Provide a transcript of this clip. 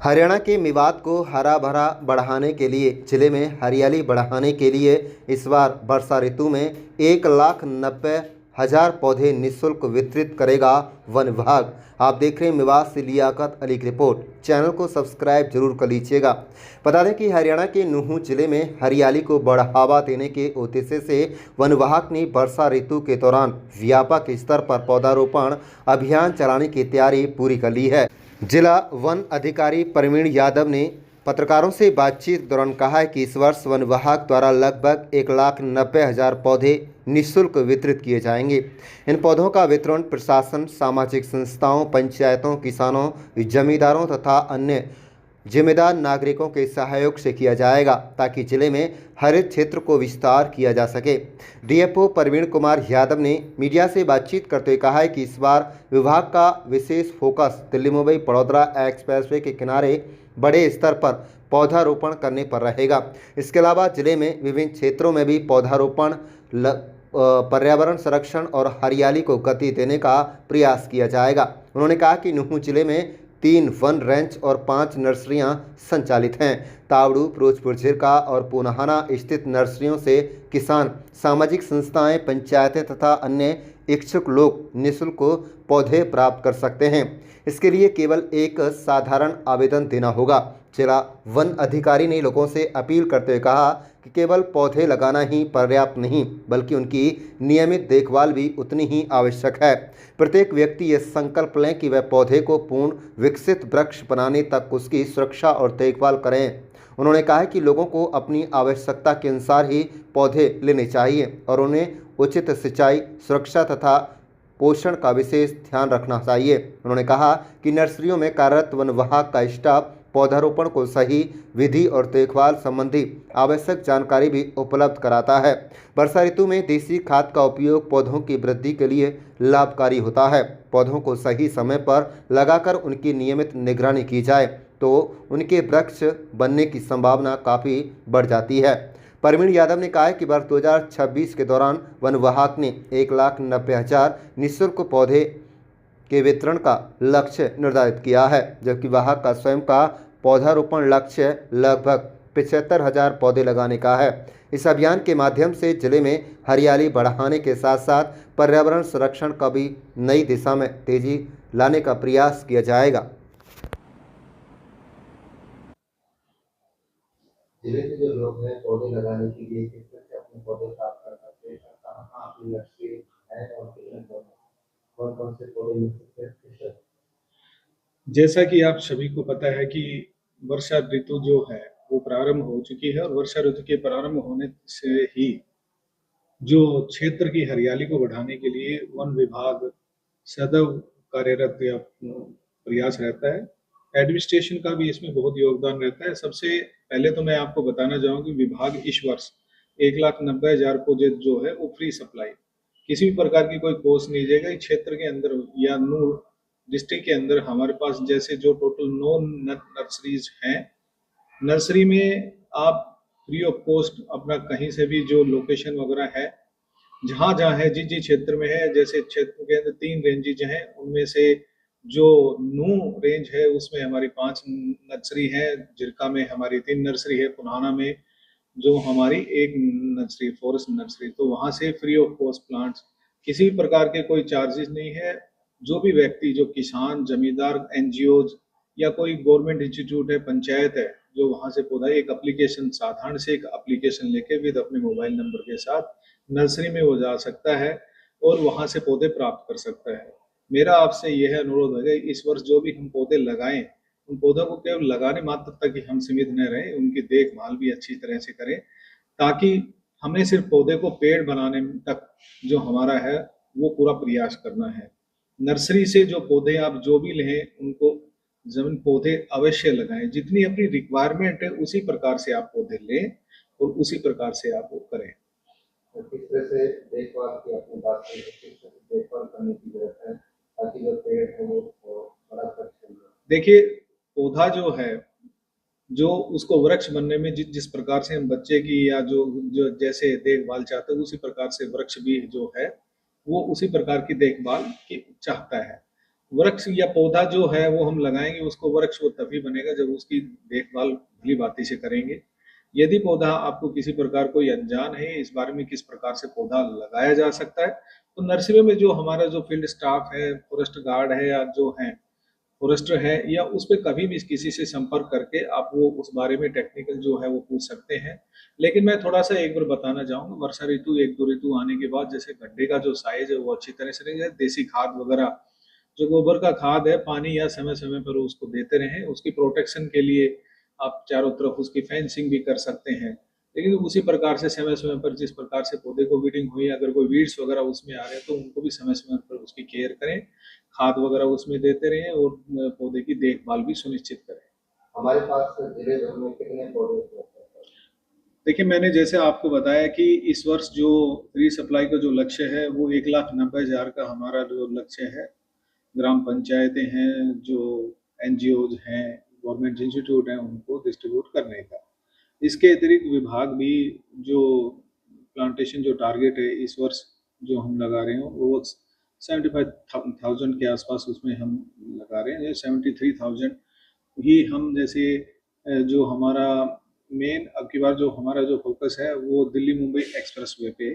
हरियाणा के मेवात को हरा भरा बढ़ाने के लिए जिले में हरियाली बढ़ाने के लिए इस बार वर्षा ऋतु में 1,90,000 पौधे निःशुल्क वितरित करेगा वन विभाग। आप देख रहे हैं मेवात से लियाकत अली की रिपोर्ट। चैनल को सब्सक्राइब जरूर कर लीजिएगा। बता दें कि हरियाणा के नूहू जिले में हरियाली को बढ़ावा देने के उद्देश्य से वन विभाग ने वर्षा ऋतु के दौरान व्यापक स्तर पर पौधारोपण अभियान चलाने की तैयारी पूरी कर ली है। जिला वन अधिकारी प्रवीण यादव ने पत्रकारों से बातचीत के दौरान कहा है कि इस वर्ष वन विभाग द्वारा लगभग 1,90,000 पौधे निःशुल्क वितरित किए जाएंगे। इन पौधों का वितरण प्रशासन, सामाजिक संस्थाओं, पंचायतों, किसानों, जमींदारों तथा अन्य जिम्मेदार नागरिकों के सहयोग से किया जाएगा ताकि जिले में हरित क्षेत्र को विस्तार किया जा सके। डीएफओ प्रवीण कुमार यादव ने मीडिया से बातचीत करते हुए कहा है कि इस बार विभाग का विशेष फोकस दिल्ली मुंबई बड़ौदा एक्सप्रेसवे के किनारे बड़े स्तर पर पौधारोपण करने पर रहेगा। इसके अलावा जिले में विभिन्न क्षेत्रों में भी पौधारोपण, पर्यावरण संरक्षण और हरियाली को गति देने का प्रयास किया जाएगा। उन्होंने कहा कि नूहू जिले में 3 वन रेंज और 5 नर्सरियां संचालित हैं। तावड़ू, फिरोजपुर झिरका और पुनाहाना स्थित नर्सरियों से किसान, सामाजिक संस्थाएं, पंचायतें तथा अन्य इच्छुक लोग निःशुल्क पौधे प्राप्त कर सकते हैं। इसके लिए केवल एक साधारण आवेदन देना होगा। जिला वन अधिकारी ने लोगों से अपील करते हुए कहा कि केवल पौधे लगाना ही पर्याप्त नहीं, बल्कि उनकी नियमित देखभाल भी उतनी ही आवश्यक है। प्रत्येक व्यक्ति ये संकल्प लें कि वह पौधे को पूर्ण विकसित वृक्ष बनाने तक उसकी सुरक्षा और देखभाल करें। उन्होंने कहा कि लोगों को अपनी आवश्यकता के अनुसार ही पौधे लेने चाहिए और उन्हें उचित सिंचाई, सुरक्षा तथा पोषण का विशेष ध्यान रखना चाहिए। उन्होंने कहा कि नर्सरियों में कार्यरत वन विभाग का स्टाफ पौधारोपण को सही विधि और देखभाल संबंधी आवश्यक जानकारी भी उपलब्ध कराता है। वर्षा ऋतु में देसी खाद का उपयोग पौधों की वृद्धि के लिए लाभकारी होता है। पौधों को सही समय पर लगाकर उनकी नियमित निगरानी की जाए तो उनके वृक्ष बनने की संभावना काफ़ी बढ़ जाती है। प्रवीण यादव ने कहा है कि वर्ष 2026 के दौरान वन विभाग ने 1,90,000 निःशुल्क पौधे के वितरण का लक्ष्य निर्धारित किया है, जबकि विभाग का स्वयं का पौधारोपण लक्ष्य लगभग 75,000 पौधे लगाने का है। इस अभियान के माध्यम से जिले में हरियाली बढ़ाने के साथ साथ पर्यावरण संरक्षण का भी नई दिशा में तेजी लाने का प्रयास किया जाएगा। जिले के जो लोग हैं पौधे लगाने के लिए किस तरह से अपने पौधे प्राप्त कर सकते हैं, कहाँ अपनी नर्सरी है और कितने पौधे, कौन कौन से पौधे मिल सकते हैं, किस तरह? जैसा कि आप सभी को पता है कि वर्षा ऋतु जो है वो प्रारंभ हो चुकी है और वर्षा ऋतु के प्रारंभ होने से ही जो क्षेत्र की हरियाली को बढ़ाने के लिए वन विभाग सदैव कार्यरत या प्रयास रहता है। एडमिनिस्ट्रेशन का भी इसमें बहुत योगदान रहता है। सबसे पहले तो मैं आपको बताना चाहूँगा कि विभाग इस वर्ष 1,90,000 पौधे जो है वो फ्री सप्लाई, किसी भी प्रकार की कोई कॉस्ट नहीं देगा। इस क्षेत्र के अंदर या नूर डिस्ट्रिक्ट के अंदर हमारे पास जैसे जो टोटल 9 नर्सरीज हैं, नर्सरी में आप फ्री ऑफ कॉस्ट अपना कहीं से भी जो लोकेशन वगैरह है, जहाँ जहाँ है, जिस जिस क्षेत्र में है, जैसे क्षेत्र के अंदर 3 रेंजेज हैं, उनमें से जो नू रेंज है उसमें हमारी 5 नर्सरी है, झिरका में हमारी 3 नर्सरी है, पुनाहाना में जो हमारी 1 नर्सरी फॉरेस्ट नर्सरी। तो वहाँ से फ्री ऑफ कॉस्ट प्लांट्स, किसी भी प्रकार के कोई चार्जेस नहीं है। जो भी व्यक्ति, जो किसान, जमींदार, एनजीओज या कोई गवर्नमेंट इंस्टीट्यूट है, पंचायत है, जो वहाँ से पौधा एक एप्लीकेशन, साधारण से एक एप्लीकेशन लेके विद अपने मोबाइल नंबर के साथ नर्सरी में वो जा सकता है और वहाँ से पौधे प्राप्त कर सकता है। मेरा आपसे यह अनुरोध है कि इस वर्ष जो भी हम पौधे लगाएं, उन पौधों को केवल लगाने मात्र तक ही हम सीमित न रहें, उनकी देखभाल भी अच्छी तरह से करें, ताकि हमें सिर्फ पौधे को पेड़ बनाने तक जो हमारा है वो पूरा प्रयास करना है। नर्सरी से जो पौधे आप जो भी लें, उनको जमीन पौधे अवश्य लगाएं। जितनी अपनी रिक्वायरमेंट है उसी प्रकार से आप पौधे लें और उसी प्रकार से आप वो करें। तो किस तरह से देखभाल की आपने बात की, किस तरह से देखभाल करने की जरूरत है ताकि जो पेड़ है वो बड़ा वृक्ष। देखिए, पौधा जो है, जो उसको वृक्ष बनने में जिस प्रकार से हम बच्चे की या जो जो जैसे देखभाल चाहते हैं, उसी प्रकार से वृक्ष भी जो है वो उसी प्रकार की देखभाल की चाहता है। वृक्ष या पौधा जो है वो हम लगाएंगे, उसको वृक्ष वो तभी बनेगा जब उसकी देखभाल भली भांति से करेंगे। यदि पौधा आपको किसी प्रकार कोई अनजान है इस बारे में किस प्रकार से पौधा लगाया जा सकता है, तो नर्सरी में जो हमारा जो फील्ड स्टाफ है, फॉरेस्ट गार्ड है या जो है फॉरेस्टर है, या उस पे कभी भी किसी से संपर्क करके आप वो उस बारे में टेक्निकल जो है वो पूछ सकते हैं। लेकिन मैं थोड़ा सा एक बार बताना चाहूँगा, वर्षा ऋतु 1-2 ऋतु आने के बाद जैसे गड्ढे का जो साइज है वो अच्छी तरह से रहेगा, देसी खाद वगैरह जो गोबर का खाद है, पानी या समय समय पर उसको देते रहें। उसकी प्रोटेक्शन के लिए आप चारों तरफ उसकी फेंसिंग भी कर सकते हैं। लेकिन उसी प्रकार से समय समय पर जिस प्रकार से पौधे को वीडिंग हुई, अगर कोई वीड्स वगैरह उसमें आ रहे हैं तो उनको भी समय समय पर उसकी केयर करें, खाद वगैरह उसमें देते रहें और पौधे की देखभाल भी सुनिश्चित करें। हमारे पास जिले भर में कितने पौधे उपलब्ध हैं? देखिए, मैंने जैसे आपको बताया कि इस वर्ष जो फ्री सप्लाई का जो लक्ष्य है वो 1,90,000 का हमारा जो लक्ष्य है, ग्राम पंचायतें हैं, जो एनजीओज हैं, गवर्नमेंट इंस्टीट्यूट हैं, उनको डिस्ट्रीब्यूट करने का। इसके अतिरिक्त विभाग भी जो प्लांटेशन जो टारगेट है इस वर्ष जो हम लगा रहे हैं वो 75,000 के आसपास उसमें हम लगा रहे हैं। 73,000 ही हम जैसे जो हमारा मेन अब की बार जो हमारा जो फोकस है वो दिल्ली मुंबई एक्सप्रेस वे पे